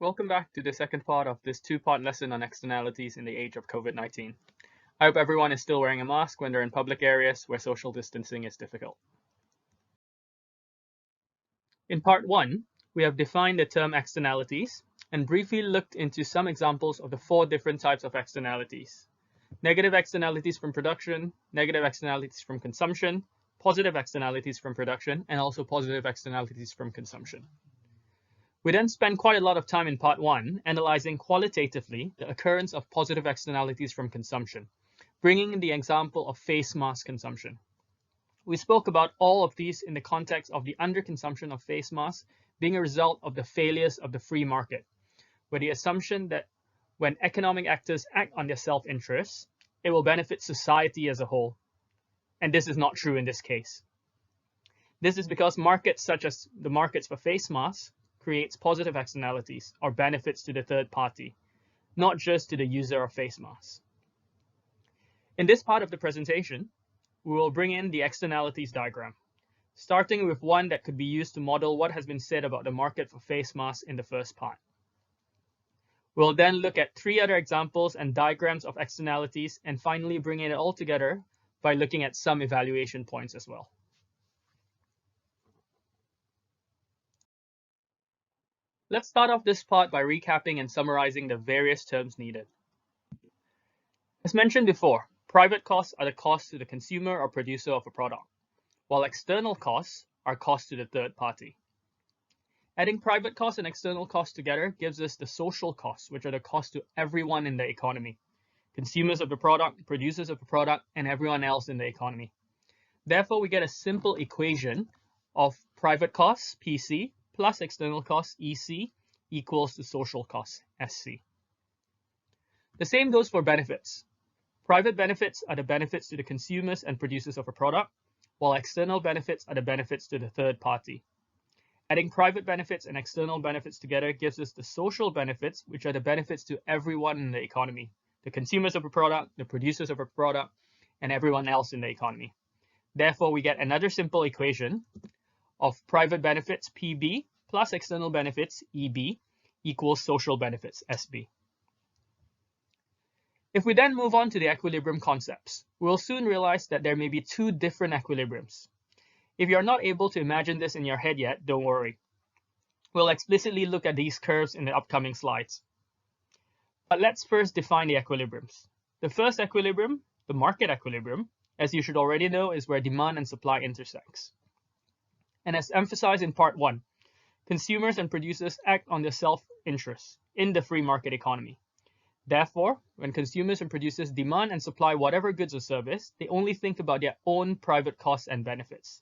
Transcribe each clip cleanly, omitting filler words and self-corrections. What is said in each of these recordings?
Welcome back to the second part of this two-part lesson on externalities in the age of COVID-19. I hope everyone is still wearing a mask when they're in public areas where social distancing is difficult. In part 1, we have defined the term externalities and briefly looked into some examples of the 4 different types of externalities. Negative externalities from production, negative externalities from consumption, positive externalities from production, and also positive externalities from consumption. We then spent quite a lot of time in part 1 analyzing qualitatively the occurrence of positive externalities from consumption, bringing in the example of face mask consumption. We spoke about all of these in the context of the underconsumption of face masks being a result of the failures of the free market, where the assumption that when economic actors act on their self-interests, it will benefit society as a whole. And this is not true in this case. This is because markets such as the markets for face masks creates positive externalities or benefits to the third party, not just to the user of face masks. In this part of the presentation, we will bring in the externalities diagram, starting with one that could be used to model what has been said about the market for face masks in the first part. We'll then look at 3 other examples and diagrams of externalities and finally bring it all together by looking at some evaluation points as well. Let's start off this part by recapping and summarizing the various terms needed. As mentioned before, private costs are the costs to the consumer or producer of a product, while external costs are costs to the third party. Adding private costs and external costs together gives us the social costs, which are the costs to everyone in the economy, consumers of the product, producers of the product, and everyone else in the economy. Therefore, we get a simple equation of private costs, PC, plus external costs, EC, equals to social costs, SC. The same goes for benefits. Private benefits are the benefits to the consumers and producers of a product, while external benefits are the benefits to the third party. Adding private benefits and external benefits together gives us the social benefits, which are the benefits to everyone in the economy, the consumers of a product, the producers of a product, and everyone else in the economy. Therefore, we get another simple equation of private benefits, PB, plus external benefits, EB, equals social benefits, SB. If we then move on to the equilibrium concepts, we'll soon realize that there may be 2 different equilibriums. If you're not able to imagine this in your head yet, don't worry. We'll explicitly look at these curves in the upcoming slides. But let's first define the equilibriums. The first equilibrium, the market equilibrium, as you should already know, is where demand and supply intersects. And as emphasized in part 1, consumers and producers act on their self-interests in the free market economy. Therefore, when consumers and producers demand and supply whatever goods or service, they only think about their own private costs and benefits.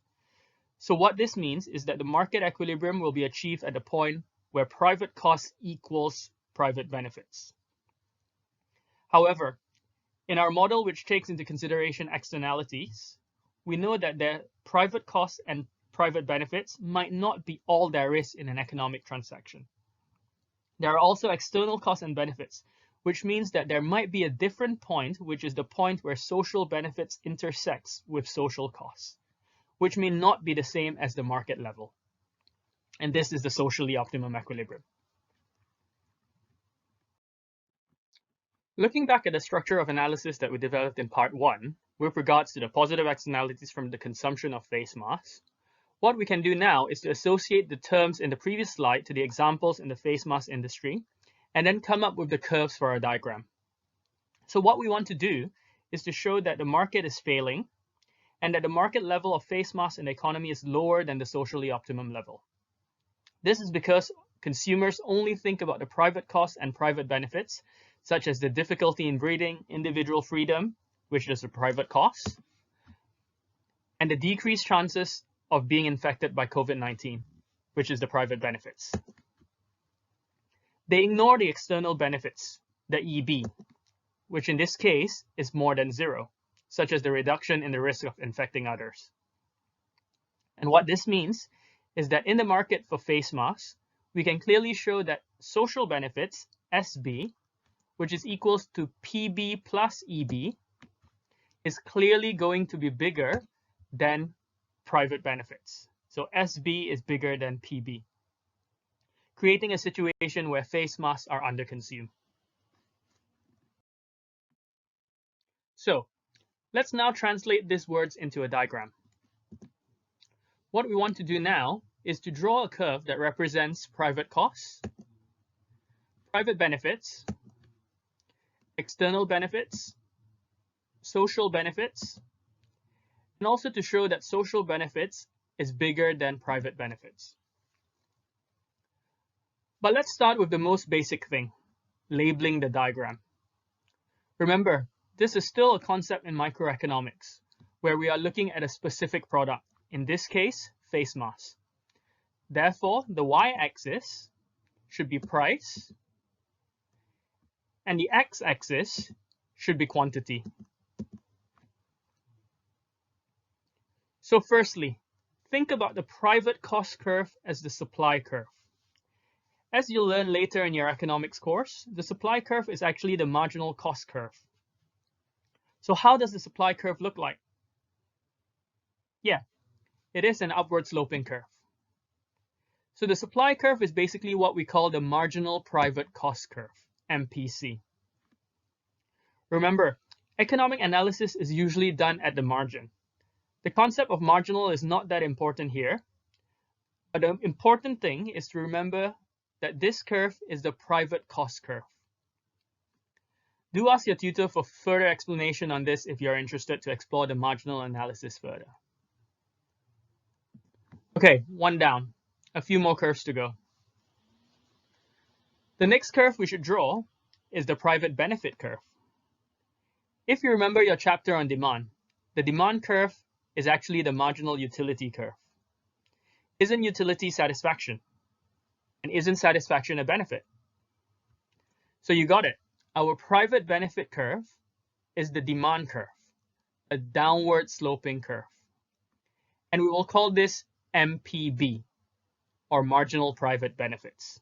So what this means is that the market equilibrium will be achieved at the point where private costs equals private benefits. However, in our model, which takes into consideration externalities, we know that the private costs and private benefits might not be all there is in an economic transaction. There are also external costs and benefits, which means that there might be a different point, which is the point where social benefits intersects with social costs, which may not be the same as the market level. And this is the socially optimum equilibrium. Looking back at the structure of analysis that we developed in part 1, with regards to the positive externalities from the consumption of face masks, what we can do now is to associate the terms in the previous slide to the examples in the face mask industry, and then come up with the curves for our diagram. So what we want to do is to show that the market is failing, and that the market level of face masks in the economy is lower than the socially optimum level. This is because consumers only think about the private costs and private benefits, such as the difficulty in breathing, individual freedom, which is the private costs, and the decreased chances of being infected by COVID-19, which is the private benefits. They ignore the external benefits, the EB, which in this case is more than 0, such as the reduction in the risk of infecting others. And what this means is that in the market for face masks, we can clearly show that social benefits, SB, which is equals to PB plus EB, is clearly going to be bigger than private benefits. So SB is bigger than PB. creating a situation where face masks are underconsumed. So let's now translate these words into a diagram. What we want to do now is to draw a curve that represents private costs, private benefits, external benefits, social benefits, and also to show that social benefits is bigger than private benefits. But let's start with the most basic thing, labeling the diagram. Remember, this is still a concept in microeconomics, where we are looking at a specific product, in this case, face masks. Therefore, the y-axis should be price, and the x-axis should be quantity. So firstly, think about the private cost curve as the supply curve. As you'll learn later in your economics course, the supply curve is actually the marginal cost curve. So how does the supply curve look like? Yeah, it is an upward sloping curve. So the supply curve is basically what we call the marginal private cost curve, MPC. Remember, economic analysis is usually done at the margin. The concept of marginal is not that important here, but the important thing is to remember that this curve is the private cost curve. Do ask your tutor for further explanation on this if you're interested to explore the marginal analysis further. Okay, one down. A few more curves to go. The next curve we should draw is the private benefit curve. If you remember your chapter on demand, the demand curve is actually the marginal utility curve. Isn't utility satisfaction? And isn't satisfaction a benefit? So you got it. Our private benefit curve is the demand curve, a downward sloping curve. And we will call this MPB, or marginal private benefits.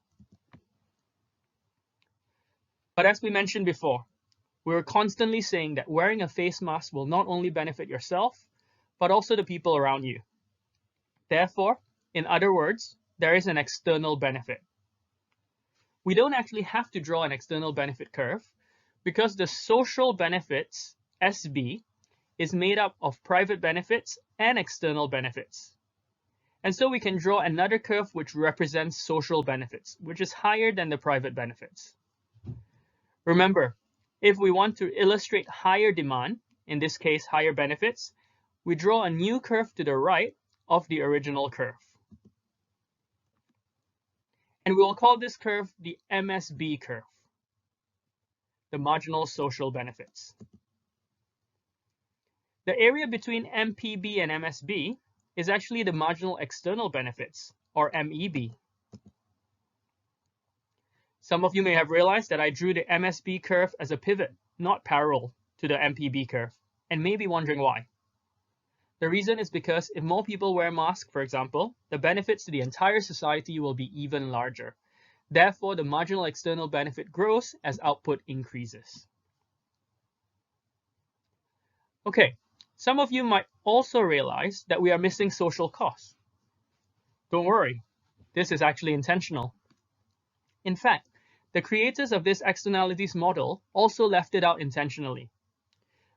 But as we mentioned before, we're constantly saying that wearing a face mask will not only benefit yourself, but also the people around you. Therefore, in other words, there is an external benefit. We don't actually have to draw an external benefit curve because the social benefits, SB, is made up of private benefits and external benefits. And so we can draw another curve which represents social benefits, which is higher than the private benefits. Remember, if we want to illustrate higher demand, in this case higher benefits, we draw a new curve to the right of the original curve. And we will call this curve the MSB curve, the marginal social benefits. The area between MPB and MSB is actually the marginal external benefits, or MEB. Some of you may have realized that I drew the MSB curve as a pivot, not parallel to the MPB curve, and may be wondering why. The reason is because if more people wear masks, for example, the benefits to the entire society will be even larger. Therefore, the marginal external benefit grows as output increases. Okay, some of you might also realize that we are missing social costs. Don't worry, this is actually intentional. In fact, the creators of this externalities model also left it out intentionally.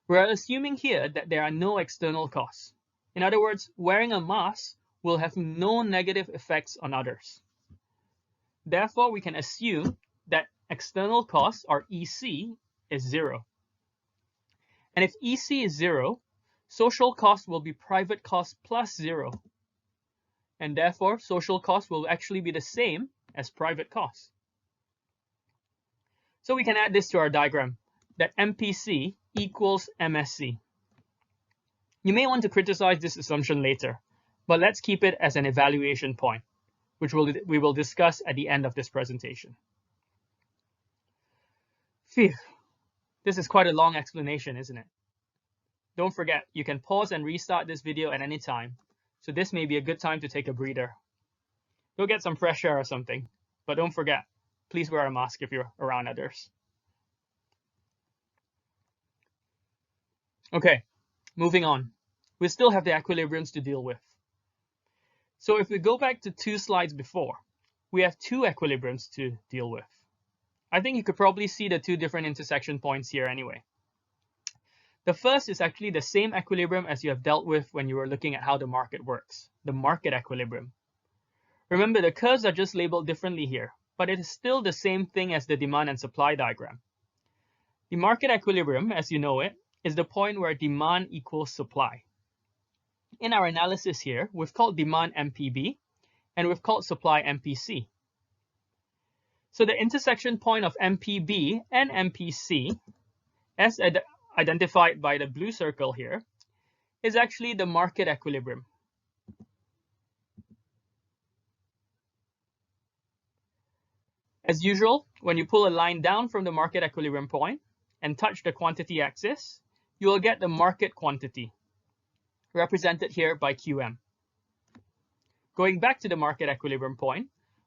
We're assuming here that there are no external costs. In other words, wearing a mask will have no negative effects on others. Therefore, we can assume that external costs, or EC, is zero. And if EC is zero, social costs will be private costs plus zero. And therefore, social costs will actually be the same as private costs. So we can add this to our diagram, that MPC equals MSC. You may want to criticize this assumption later, but let's keep it as an evaluation point, which we will discuss at the end of this presentation. Phew, this is quite a long explanation, isn't it? Don't forget, you can pause and restart this video at any time, so this may be a good time to take a breather. Go get some fresh air or something, but don't forget, please wear a mask if you're around others. Okay, moving on. We still have the equilibriums to deal with. So if we go back to 2 slides before, we have two equilibriums to deal with. I think you could probably see the two different intersection points here anyway. The first is actually the same equilibrium as you have dealt with when you were looking at how the market works, the market equilibrium. Remember, the curves are just labeled differently here, but it is still the same thing as the demand and supply diagram. The market equilibrium, as you know it, is the point where demand equals supply. In our analysis here, we've called demand MPB, and we've called supply MPC. So the intersection point of MPB and MPC, as identified by the blue circle here, is actually the market equilibrium. As usual, when you pull a line down from the market equilibrium point and touch the quantity axis, you will get the market quantity, represented here by QM. Going back to the market equilibrium point,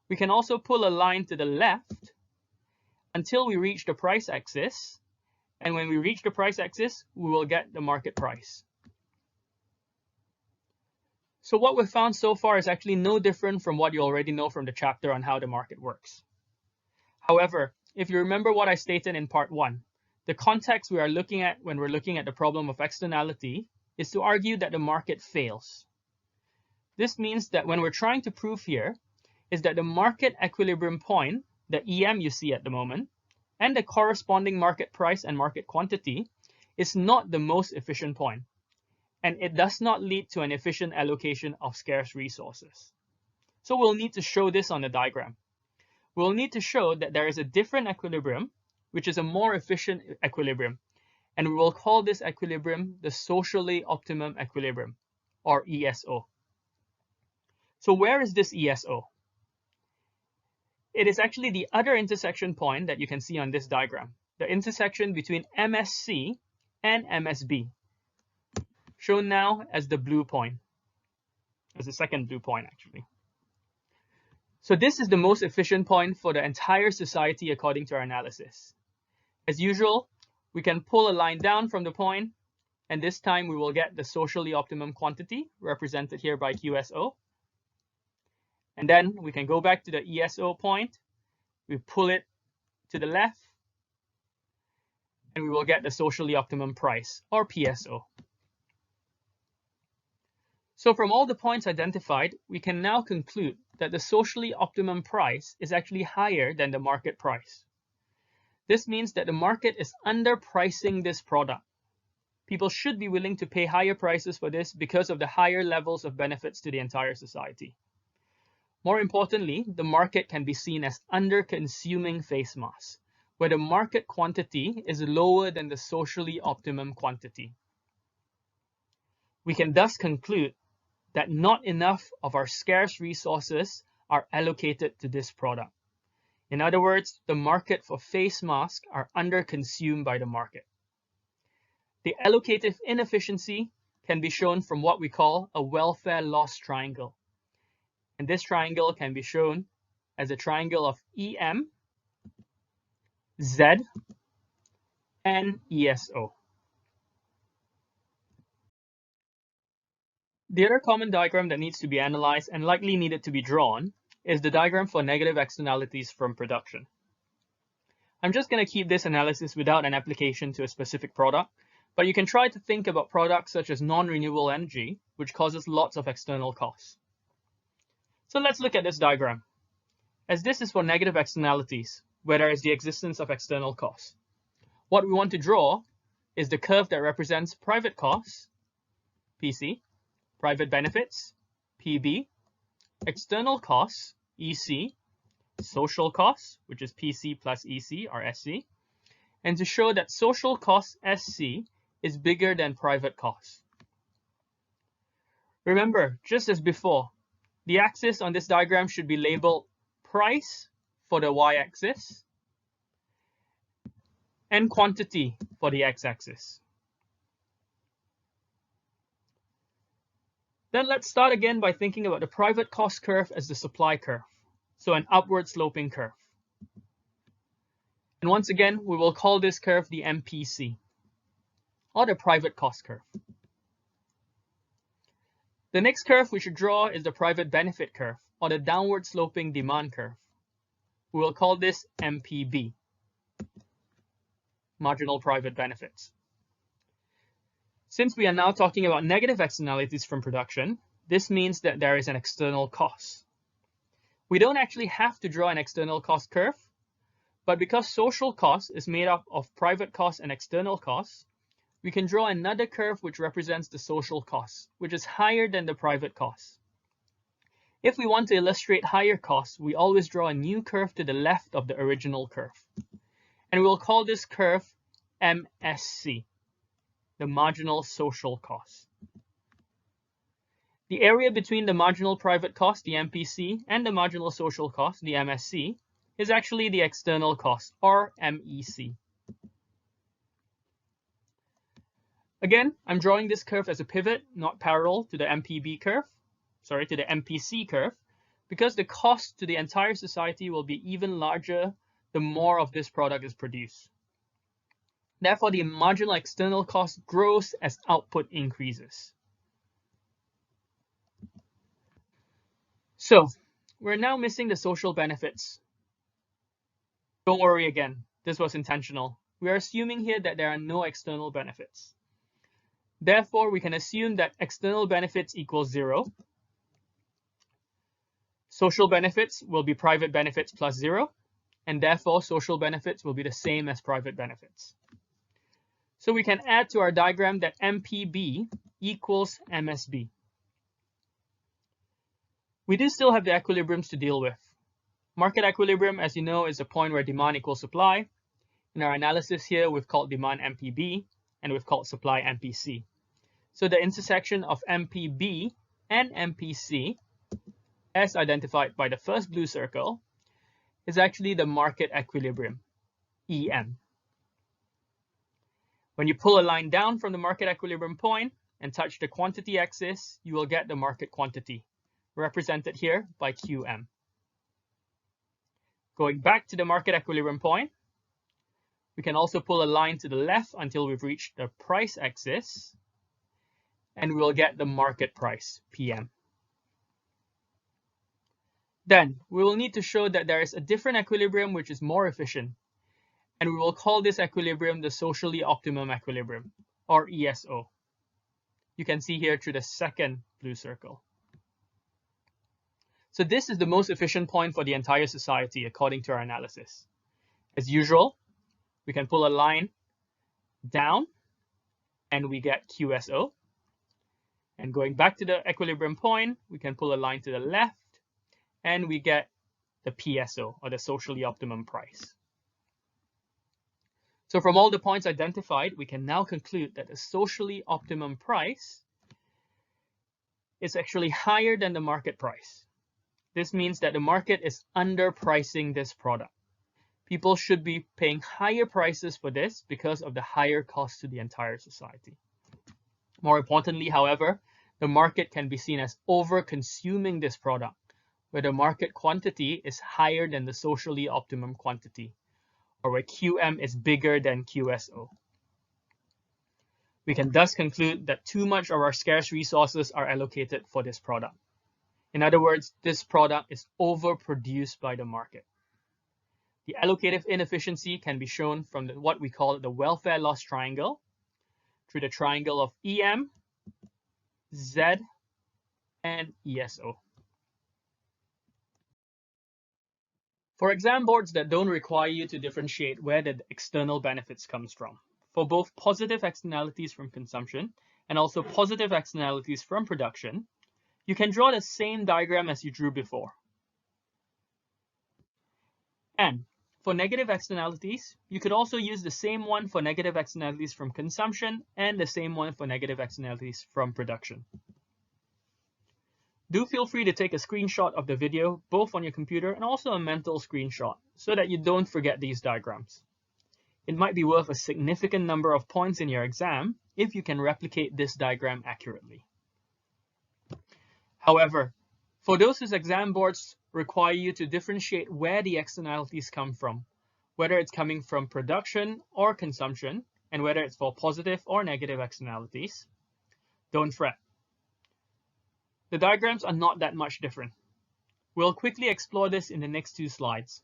we can also pull a line to the left until we reach the price axis, and when we reach the price axis, we will get the market price. So what we've found so far is actually no different from what you already know from the chapter on how the market works. However, if you remember what I stated in part 1, the context we are looking at when we're looking at the problem of externality is to argue that the market fails. This means that when we're trying to prove here is that the market equilibrium point, the EM you see at the moment, and the corresponding market price and market quantity is not the most efficient point, and it does not lead to an efficient allocation of scarce resources. So we'll need to show this on the diagram. We'll need to show that there is a different equilibrium, which is a more efficient equilibrium, and we will call this equilibrium the socially optimum equilibrium, or ESO. So where is this ESO? It is actually the other intersection point that you can see on this diagram, the intersection between MSC and MSB, shown now as the blue point, as the second blue point actually. So this is the most efficient point for the entire society according to our analysis. As usual, we can pull a line down from the point, and this time we will get the socially optimum quantity, represented here by QSO. And then we can go back to the ESO point, we pull it to the left, and we will get the socially optimum price, or PSO. So from all the points identified, we can now conclude that the socially optimum price is actually higher than the market price. This means that the market is underpricing this product. People should be willing to pay higher prices for this because of the higher levels of benefits to the entire society. More importantly, the market can be seen as under-consuming face masks, where the market quantity is lower than the socially optimum quantity. We can thus conclude that not enough of our scarce resources are allocated to this product. In other words, the market for face masks are under-consumed by the market. The allocative inefficiency can be shown from what we call a welfare loss triangle. And this triangle can be shown as a triangle of EM, Z, and ESO. The other common diagram that needs to be analyzed and likely needed to be drawn is the diagram for negative externalities from production. I'm just going to keep this analysis without an application to a specific product, but you can try to think about products such as non-renewable energy, which causes lots of external costs. So let's look at this diagram, as this is for negative externalities, where there is the existence of external costs. What we want to draw is the curve that represents private costs, PC, private benefits, PB, external costs, EC, social costs, which is PC plus EC or SC, and to show that social costs, SC, is bigger than private costs. Remember, just as before, the axis on this diagram should be labeled price for the y-axis and quantity for the x-axis. Then let's start again by thinking about the private cost curve as the supply curve, so an upward sloping curve. And once again, we will call this curve the MPC, or the private cost curve. The next curve we should draw is the private benefit curve, or the downward sloping demand curve. We will call this MPB, marginal private benefits. Since we are now talking about negative externalities from production, this means that there is an external cost. We don't actually have to draw an external cost curve, but because social cost is made up of private costs and external costs, we can draw another curve which represents the social cost, which is higher than the private cost. If we want to illustrate higher costs, we always draw a new curve to the left of the original curve. And we'll call this curve MSC, the marginal social cost. The area between the marginal private cost, the MPC, and the marginal social cost, the MSC, is actually the external cost, or MEC. Again, I'm drawing this curve as a pivot, not parallel to the MPC curve, because the cost to the entire society will be even larger the more of this product is produced. Therefore, the marginal external cost grows as output increases. So, we're now missing the social benefits. Don't worry again, this was intentional. We are assuming here that there are no external benefits. Therefore, we can assume that external benefits equals 0. Social benefits will be private benefits plus 0, and therefore social benefits will be the same as private benefits. So we can add to our diagram that MPB equals MSB. We do still have the equilibriums to deal with. Market equilibrium, as you know, is a point where demand equals supply. In our analysis here, we've called demand MPB, and we've called supply MPC. So the intersection of MPB and MPC, as identified by the first blue circle, is actually the market equilibrium, EM. When you pull a line down from the market equilibrium point and touch the quantity axis, you will get the market quantity, represented here by QM. Going back to the market equilibrium point, we can also pull a line to the left until we've reached the price axis, and we'll get the market price, PM. Then we will need to show that there is a different equilibrium which is more efficient, and we will call this equilibrium the socially optimum equilibrium, or ESO. You can see here through the second blue circle. So this is the most efficient point for the entire society according to our analysis. As usual, we can pull a line down and we get QSO. And going back to the equilibrium point, we can pull a line to the left and we get the PSO, or the socially optimum price. So from all the points identified, we can now conclude that the socially optimum price is actually higher than the market price. This means that the market is underpricing this product. People should be paying higher prices for this because of the higher cost to the entire society. More importantly, however, the market can be seen as over-consuming this product, where the market quantity is higher than the socially optimum quantity, or where QM is bigger than QSO. We can thus conclude that too much of our scarce resources are allocated for this product. In other words, this product is overproduced by the market. The allocative inefficiency can be shown from what we call the welfare loss triangle, through the triangle of EM, Z, and ESO. For exam boards that don't require you to differentiate where the external benefits comes from, for both positive externalities from consumption and also positive externalities from production, you can draw the same diagram as you drew before. And for negative externalities, you could also use the same one for negative externalities from consumption and the same one for negative externalities from production. Do feel free to take a screenshot of the video, both on your computer and also a mental screenshot, so that you don't forget these diagrams. It might be worth a significant number of points in your exam if you can replicate this diagram accurately. However, for those whose exam boards require you to differentiate where the externalities come from, whether it's coming from production or consumption, and whether it's for positive or negative externalities, don't fret. The diagrams are not that much different. We'll quickly explore this in the next 2 slides.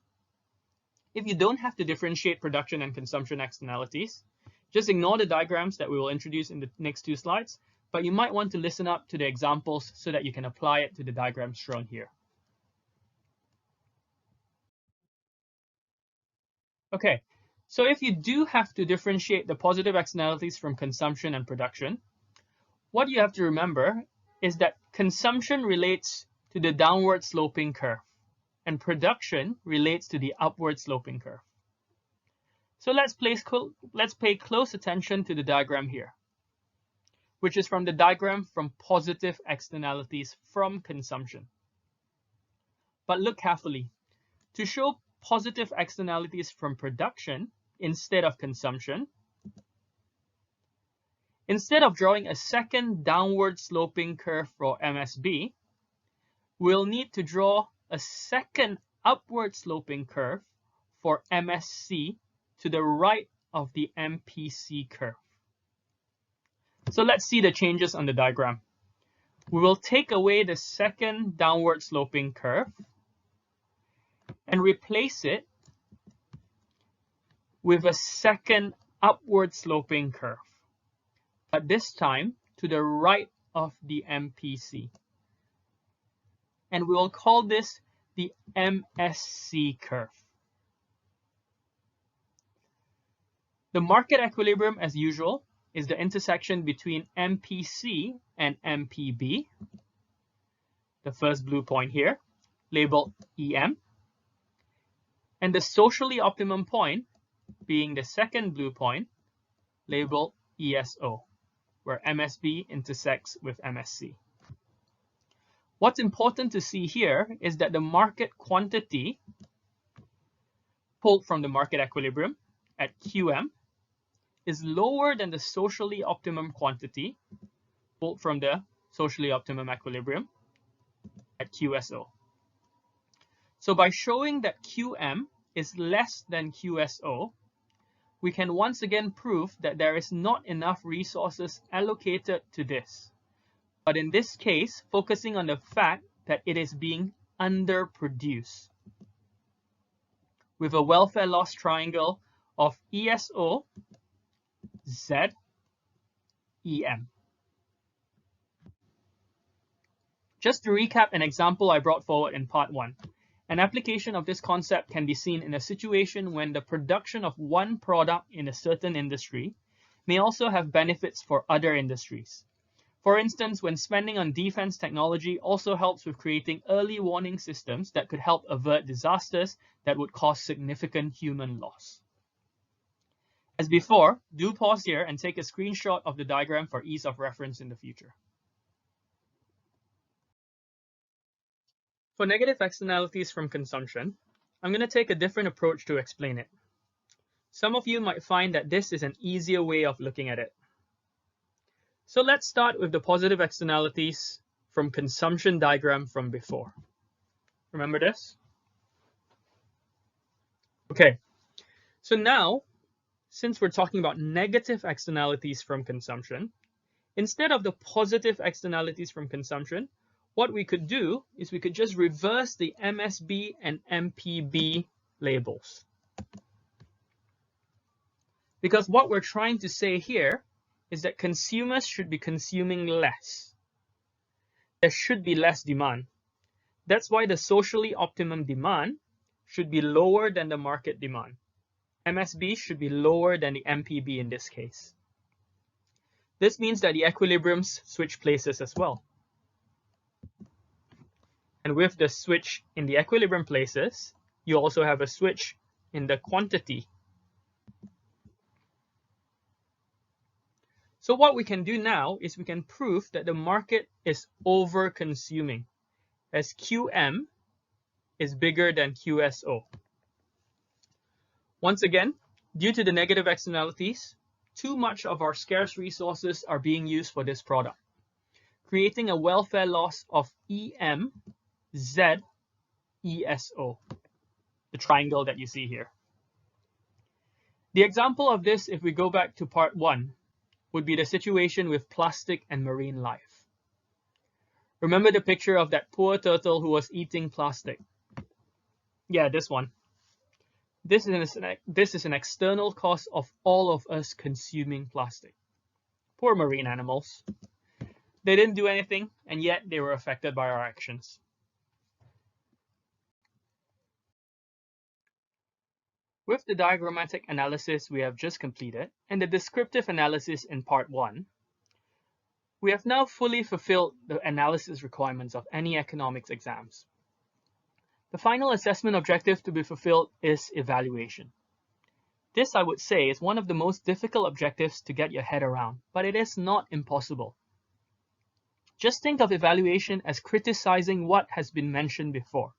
If you don't have to differentiate production and consumption externalities, just ignore the diagrams that we will introduce in the next 2 slides, but you might want to listen up to the examples so that you can apply it to the diagrams shown here. Okay, so if you do have to differentiate the positive externalities from consumption and production, what you have to remember is that consumption relates to the downward sloping curve, and production relates to the upward sloping curve. So let's pay close attention to the diagram here, which is from the diagram from positive externalities from consumption. But look carefully. To show positive externalities from production instead of consumption, instead of drawing a second downward sloping curve for MSB, we'll need to draw a second upward sloping curve for MSC to the right of the MPC curve. So let's see the changes on the diagram. We will take away the second downward sloping curve and replace it with a second upward sloping curve, but this time to the right of the MPC. And we will call this the MSC curve. The market equilibrium, as usual, is the intersection between MPC and MPB, the first blue point here, labeled EM, and the socially optimum point being the second blue point, labeled ESO, where MSB intersects with MSC. What's important to see here is that the market quantity pulled from the market equilibrium at QM is lower than the socially optimum quantity pulled from the socially optimum equilibrium at QSO. So by showing that QM is less than QSO, we can once again prove that there is not enough resources allocated to this. But in this case, focusing on the fact that it is being underproduced, with a welfare loss triangle of ESO, Z, EM. Just to recap an example I brought forward in part 1, an application of this concept can be seen in a situation when the production of one product in a certain industry may also have benefits for other industries. For instance, when spending on defense technology also helps with creating early warning systems that could help avert disasters that would cause significant human loss. As before, do pause here and take a screenshot of the diagram for ease of reference in the future. For negative externalities from consumption, I'm going to take a different approach to explain it. Some of you might find that this is an easier way of looking at it. So let's start with the positive externalities from consumption diagram from before. Remember this? Okay, so now, since we're talking about negative externalities from consumption, instead of the positive externalities from consumption, what we could do is we could just reverse the MSB and MPB labels. Because what we're trying to say here is that consumers should be consuming less. There should be less demand. That's why the socially optimum demand should be lower than the market demand. MSB should be lower than the MPB in this case. This means that the equilibriums switch places as well. And with the switch in the equilibrium places, you also have a switch in the quantity. So what we can do now is we can prove that the market is over-consuming, as QM is bigger than QSO. Once again, due to the negative externalities, too much of our scarce resources are being used for this product, creating a welfare loss of EM, Z, ESO, the triangle that you see here. The example of this, if we go back to part 1, would be the situation with plastic and marine life. Remember the picture of that poor turtle who was eating plastic? Yeah, this one. This is an external cost of all of us consuming plastic. Poor marine animals. They didn't do anything, and yet they were affected by our actions. With the diagrammatic analysis we have just completed, and the descriptive analysis in part 1, we have now fully fulfilled the analysis requirements of any economics exams. The final assessment objective to be fulfilled is evaluation. This, I would say, is one of the most difficult objectives to get your head around, but it is not impossible. Just think of evaluation as criticizing what has been mentioned before.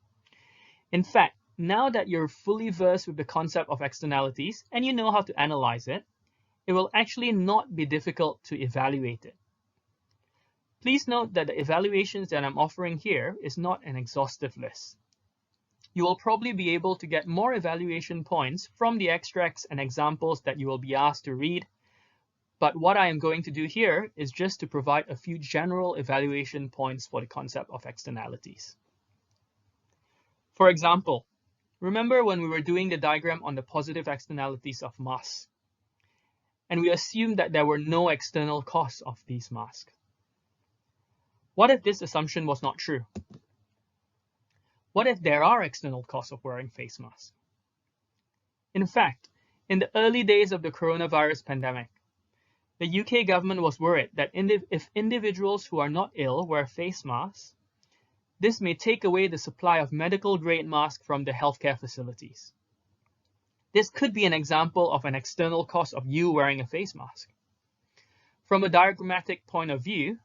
In fact, now that you're fully versed with the concept of externalities and you know how to analyze it, it will actually not be difficult to evaluate it. Please note that the evaluations that I'm offering here is not an exhaustive list. You will probably be able to get more evaluation points from the extracts and examples that you will be asked to read, but what I am going to do here is just to provide a few general evaluation points for the concept of externalities. For example, remember when we were doing the diagram on the positive externalities of masks, and we assumed that there were no external costs of these masks. What if this assumption was not true? What if there are external costs of wearing face masks? In fact, in the early days of the coronavirus pandemic, the UK government was worried that if individuals who are not ill wear face masks, this may take away the supply of medical-grade masks from the healthcare facilities. This could be an example of an external cost of you wearing a face mask. From a diagrammatic point of view,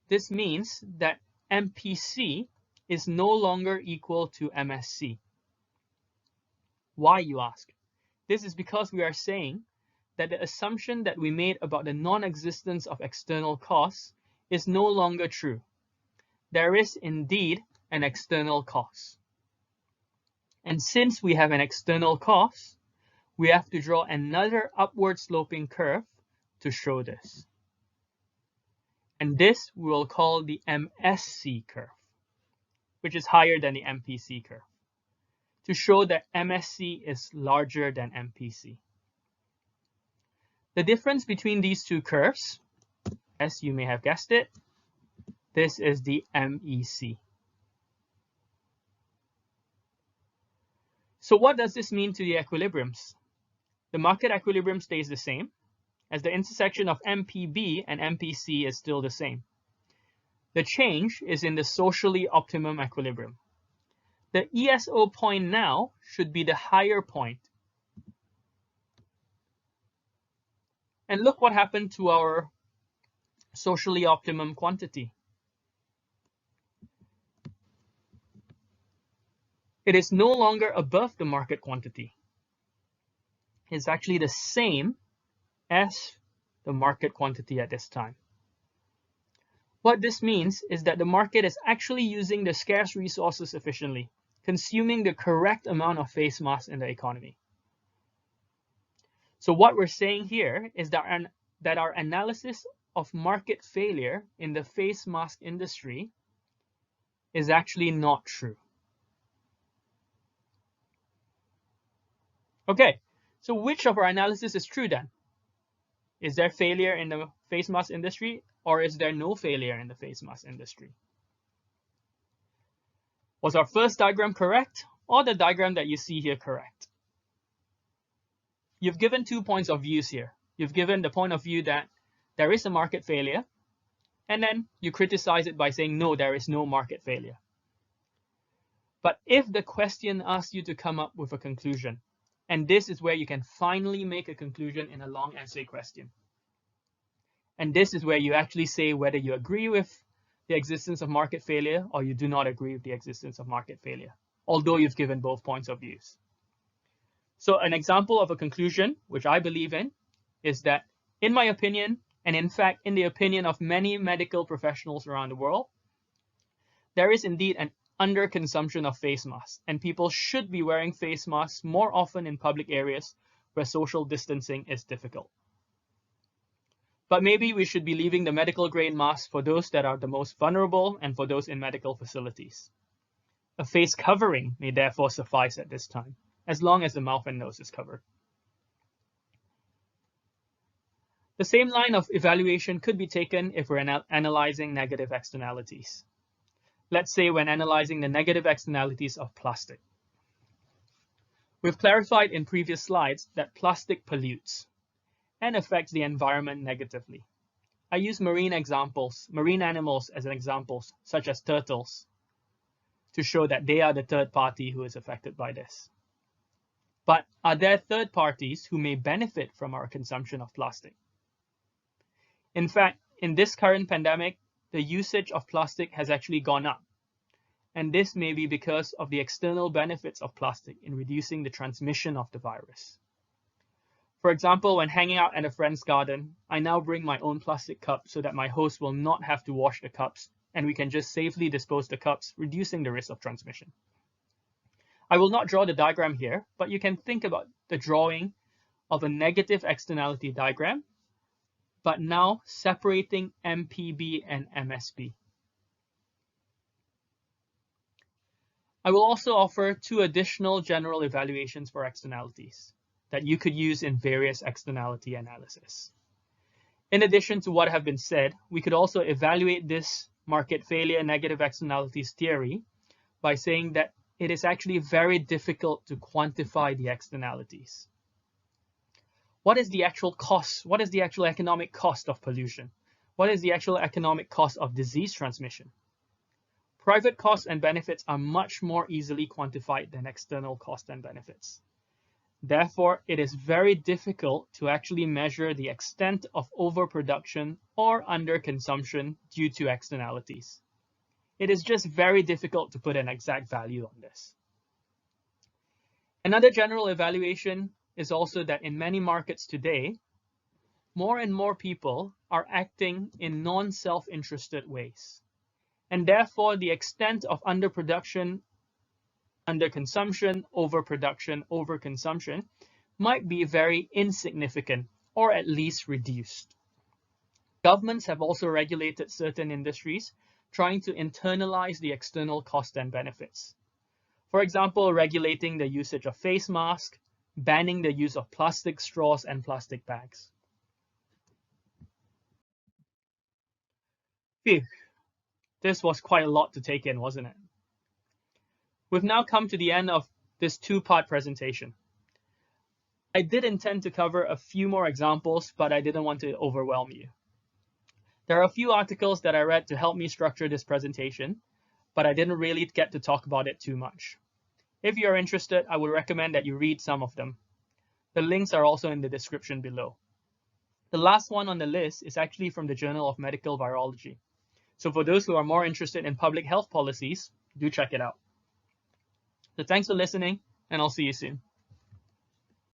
this means that MPC is no longer equal to MSC. Why, you ask? This is because we are saying that the assumption that we made about the non-existence of external costs is no longer true. There is indeed an external cost. And since we have an external cost, we have to draw another upward sloping curve to show this. And this we will call the MSC curve, which is higher than the MPC curve, to show that MSC is larger than MPC. The difference between these two curves, as you may have guessed it, this is the MEC. So what does this mean to the equilibriums? The market equilibrium stays the same, as the intersection of MPB and MPC is still the same. The change is in the socially optimum equilibrium. The ESO point now should be the higher point. And look what happened to our socially optimum quantity. It is no longer above the market quantity. It's actually the same as the market quantity at this time. What this means is that the market is actually using the scarce resources efficiently, consuming the correct amount of face masks in the economy. So what we're saying here is that our analysis of market failure in the face mask industry is actually not true. Okay, so which of our analysis is true then? Is there failure in the face mask industry, or is there no failure in the face mask industry? Was our first diagram correct, or the diagram that you see here correct? You've given 2 points of views here. You've given the point of view that there is a market failure, and then you criticize it by saying, no, there is no market failure. But if the question asks you to come up with a conclusion, and this is where you can finally make a conclusion in a long essay question. And this is where you actually say whether you agree with the existence of market failure or you do not agree with the existence of market failure, although you've given both points of views. So an example of a conclusion, which I believe in, is that, in my opinion, and in fact, in the opinion of many medical professionals around the world, there is indeed an underconsumption of face masks, and people should be wearing face masks more often in public areas where social distancing is difficult. But maybe we should be leaving the medical grade masks for those that are the most vulnerable and for those in medical facilities. A face covering may therefore suffice at this time, as long as the mouth and nose is covered. The same line of evaluation could be taken if we're analyzing negative externalities. Let's say when analyzing the negative externalities of plastic. We've clarified in previous slides that plastic pollutes and affects the environment negatively. I use marine animals as examples, such as turtles, to show that they are the third party who is affected by this. But are there third parties who may benefit from our consumption of plastic? In fact, in this current pandemic, the usage of plastic has actually gone up. And this may be because of the external benefits of plastic in reducing the transmission of the virus. For example, when hanging out at a friend's garden, I now bring my own plastic cup so that my host will not have to wash the cups, and we can just safely dispose the cups, reducing the risk of transmission. I will not draw the diagram here, but you can think about the drawing of a negative externality diagram, but now separating MPB and MSB. I will also offer two additional general evaluations for externalities that you could use in various externality analysis. In addition to what have been said, we could also evaluate this market failure negative externalities theory by saying that it is actually very difficult to quantify the externalities. What is the actual cost? What is the actual economic cost of pollution? What is the actual economic cost of disease transmission? Private costs and benefits are much more easily quantified than external costs and benefits. Therefore, it is very difficult to actually measure the extent of overproduction or underconsumption due to externalities. It is just very difficult to put an exact value on this. Another general evaluation is also that in many markets today, more and more people are acting in non-self-interested ways. And therefore, the extent of underproduction, underconsumption, overproduction, overconsumption might be very insignificant or at least reduced. Governments have also regulated certain industries, trying to internalize the external costs and benefits. For example, regulating the usage of face masks, banning the use of plastic straws and plastic bags. Phew. This was quite a lot to take in, wasn't it? We've now come to the end of this two-part presentation. I did intend to cover a few more examples, but I didn't want to overwhelm you. There are a few articles that I read to help me structure this presentation, but I didn't really get to talk about it too much. If you're interested, I would recommend that you read some of them. The links are also in the description below. The last one on the list is actually from the Journal of Medical Virology. So for those who are more interested in public health policies, do check it out. So thanks for listening, and I'll see you soon.